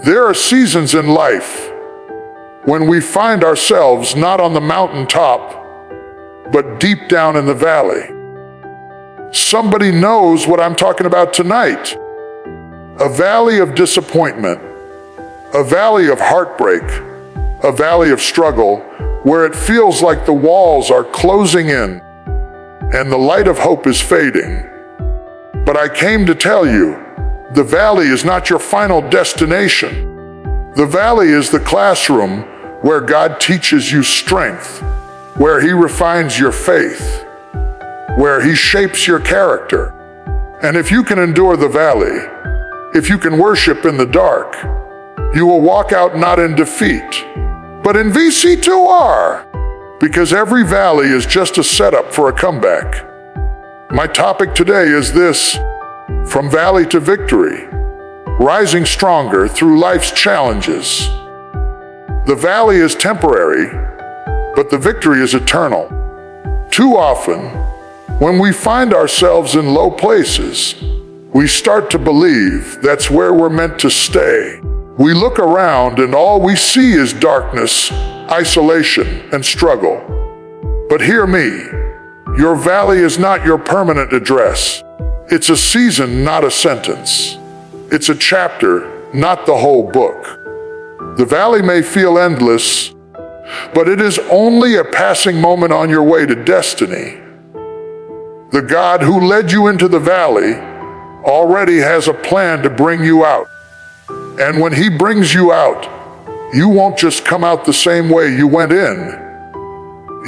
There are seasons in life when we find ourselves not on the mountaintop, but deep down in the valley. Somebody knows what I'm talking about tonight. A valley of disappointment, a valley of heartbreak, a valley of struggle, where it feels like the walls are closing in and the light of hope is fading. But I came to tell you, the valley is not your final destination. The valley is the classroom where God teaches you strength, where He refines your faith, where He shapes your character. And if you can endure the valley, if you can worship in the dark, you will walk out not in defeat, but in VC2R, because every valley is just a setup for a comeback. My topic today is this: from valley to victory, rising stronger through life's challenges. The valley is temporary, but the victory is eternal. Too often, when we find ourselves in low places, we start to believe that's where we're meant to stay. We look around and all we see is darkness, isolation, and struggle. But hear me, your valley is not your permanent address. It's a season, not a sentence. It's a chapter, not the whole book. The valley may feel endless, but it is only a passing moment on your way to destiny. The God who led you into the valley already has a plan to bring you out. And when He brings you out, you won't just come out the same way you went in.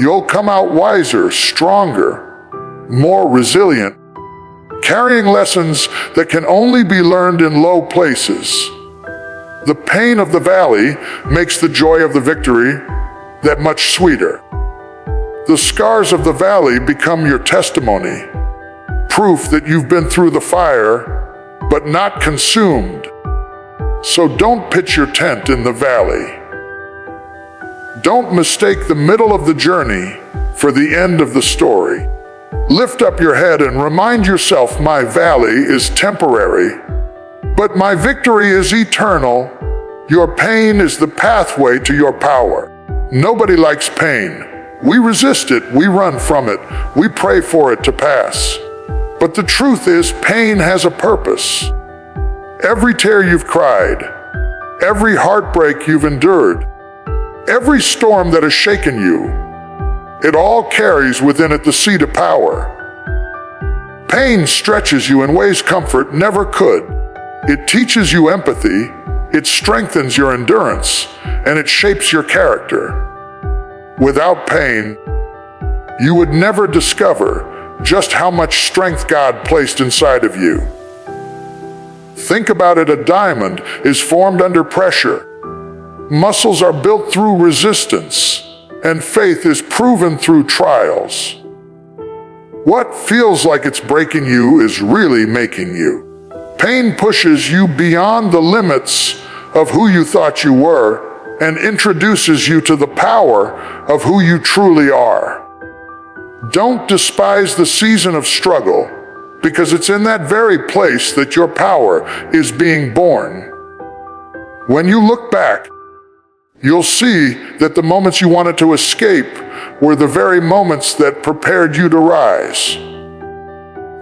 You'll come out wiser, stronger, more resilient, carrying lessons that can only be learned in low places. The pain of the valley makes the joy of the victory that much sweeter. The scars of the valley become your testimony, proof that you've been through the fire, but not consumed. So don't pitch your tent in the valley. Don't mistake the middle of the journey for the end of the story. Lift up your head and remind yourself, my valley is temporary, but my victory is eternal. Your pain is the pathway to your power. Nobody likes pain. We resist it, we run from it, we pray for it to pass. But the truth is, pain has a purpose. Every tear you've cried, every heartbreak you've endured, every storm that has shaken you, it all carries within it the seed of power. Pain stretches you in ways comfort never could. It teaches you empathy, it strengthens your endurance, and it shapes your character. Without pain, you would never discover just how much strength God placed inside of you. Think about it, a diamond is formed under pressure. Muscles are built through resistance, and faith is proven through trials. What feels like it's breaking you is really making you. Pain pushes you beyond the limits of who you thought you were and introduces you to the power of who you truly are. Don't despise the season of struggle, because it's in that very place that your power is being born. When you look back, you'll see that the moments you wanted to escape were the very moments that prepared you to rise.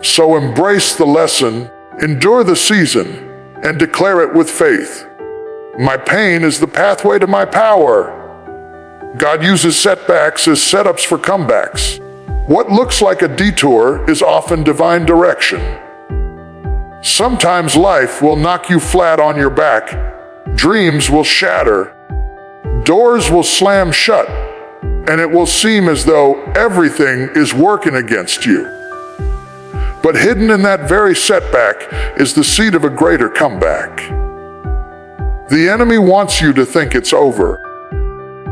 So embrace the lesson, endure the season, and declare it with faith. My pain is the pathway to my power. God uses setbacks as setups for comebacks. What looks like a detour is often divine direction. Sometimes life will knock you flat on your back. Dreams will shatter. Doors will slam shut, and it will seem as though everything is working against you. But hidden in that very setback is the seed of a greater comeback. The enemy wants you to think it's over,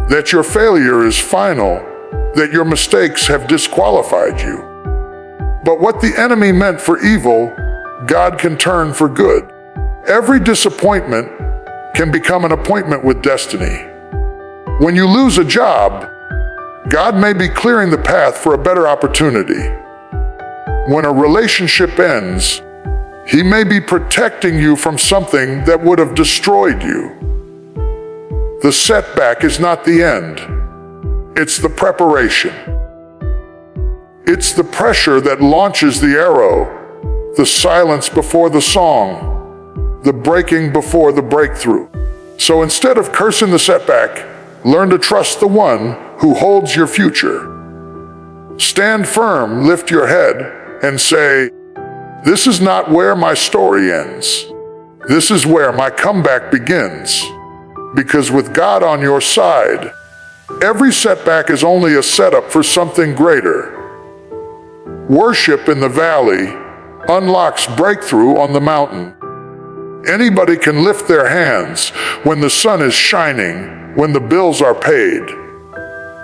that your failure is final, that your mistakes have disqualified you. But what the enemy meant for evil, God can turn for good. Every disappointment can become an appointment with destiny. When you lose a job, God may be clearing the path for a better opportunity. When a relationship ends, He may be protecting you from something that would have destroyed you. The setback is not the end. It's the preparation. It's the pressure that launches the arrow, the silence before the song, the breaking before the breakthrough. So instead of cursing the setback, learn to trust the one who holds your future. Stand firm, lift your head, and say, "This is not where my story ends. This is where my comeback begins." Because with God on your side, every setback is only a setup for something greater. Worship in the valley unlocks breakthrough on the mountain. Anybody can lift their hands when the sun is shining, when the bills are paid,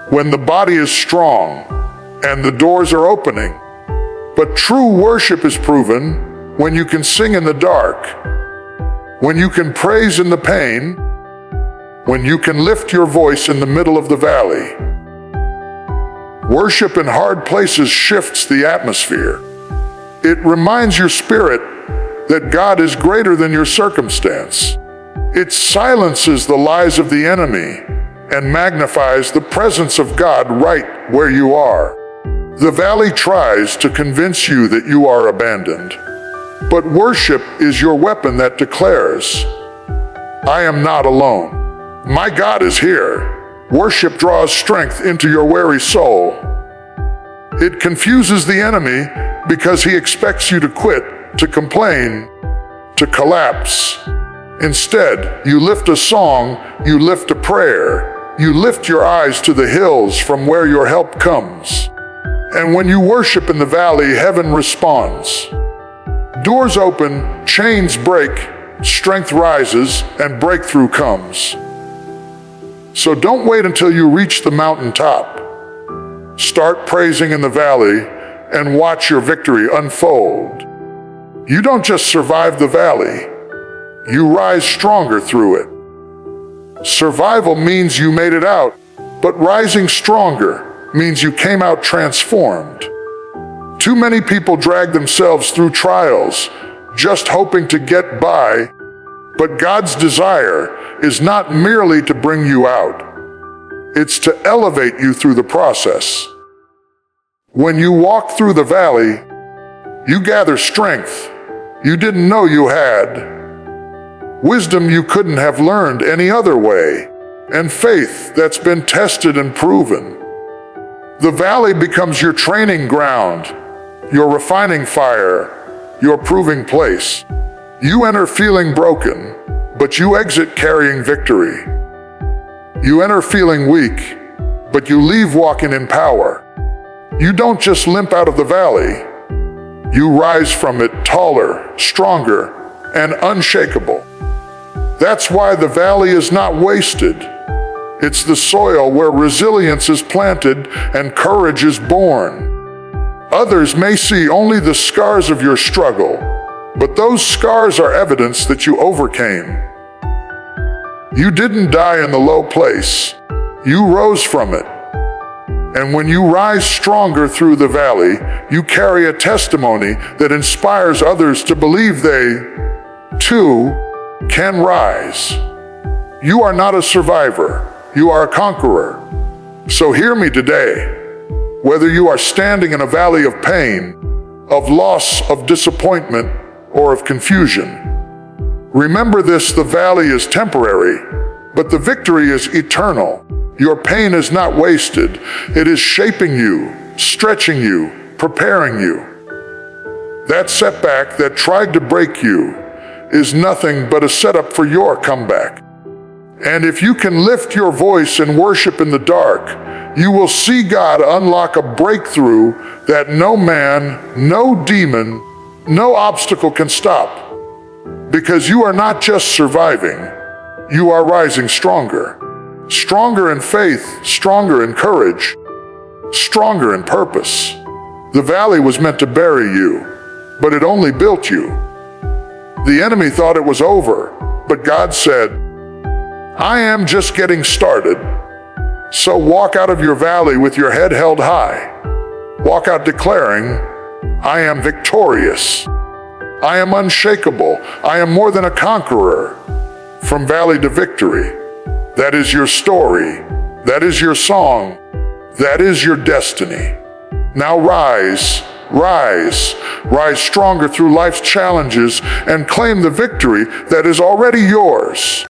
when the body is strong and the doors are opening. But true worship is proven when you can sing in the dark, when you can praise in the pain, when you can lift your voice in the middle of the valley. Worship in hard places shifts the atmosphere. It reminds your spirit that God is greater than your circumstance. It silences the lies of the enemy and magnifies the presence of God right where you are. The valley tries to convince you that you are abandoned, but worship is your weapon that declares, "I am not alone. My God is here." Worship draws strength into your weary soul. It confuses the enemy because he expects you to quit, to complain, to collapse. Instead, you lift a song, you lift a prayer, you lift your eyes to the hills from where your help comes. And when you worship in the valley, heaven responds. Doors open, chains break, strength rises, and breakthrough comes. So don't wait until you reach the mountaintop. Start praising in the valley and watch your victory unfold. You don't just survive the valley, you rise stronger through it. Survival means you made it out, but rising stronger means you came out transformed. Too many people drag themselves through trials just hoping to get by, but God's desire is not merely to bring you out. It's to elevate you through the process. When you walk through the valley, you gather strength you didn't know you had, wisdom you couldn't have learned any other way, and faith that's been tested and proven. The valley becomes your training ground, your refining fire, your proving place. You enter feeling broken, but you exit carrying victory. You enter feeling weak, but you leave walking in power. You don't just limp out of the valley, you rise from it taller, stronger, and unshakable. That's why the valley is not wasted. It's the soil where resilience is planted and courage is born. Others may see only the scars of your struggle, but those scars are evidence that you overcame. You didn't die in the low place. You rose from it. And when you rise stronger through the valley, you carry a testimony that inspires others to believe they, too, can rise. You are not a survivor. You are a conqueror. So hear me today. Whether you are standing in a valley of pain, of loss, of disappointment, or of confusion, remember this: the valley is temporary, but the victory is eternal. Your pain is not wasted. It is shaping you, stretching you, preparing you. That setback that tried to break you is nothing but a setup for your comeback. And if you can lift your voice and worship in the dark, you will see God unlock a breakthrough that no man, no demon, no obstacle can stop. Because you are not just surviving, you are rising stronger. Stronger in faith, stronger in courage, stronger in purpose. The valley was meant to bury you, but it only built you. The enemy thought it was over, but God said, "I am just getting started." So walk out of your valley with your head held high. Walk out declaring, "I am victorious. I am unshakable. I am more than a conqueror. From valley to victory. That is your story. That is your song. That is your destiny. Now rise, rise, rise stronger through life's challenges and claim the victory that is already yours.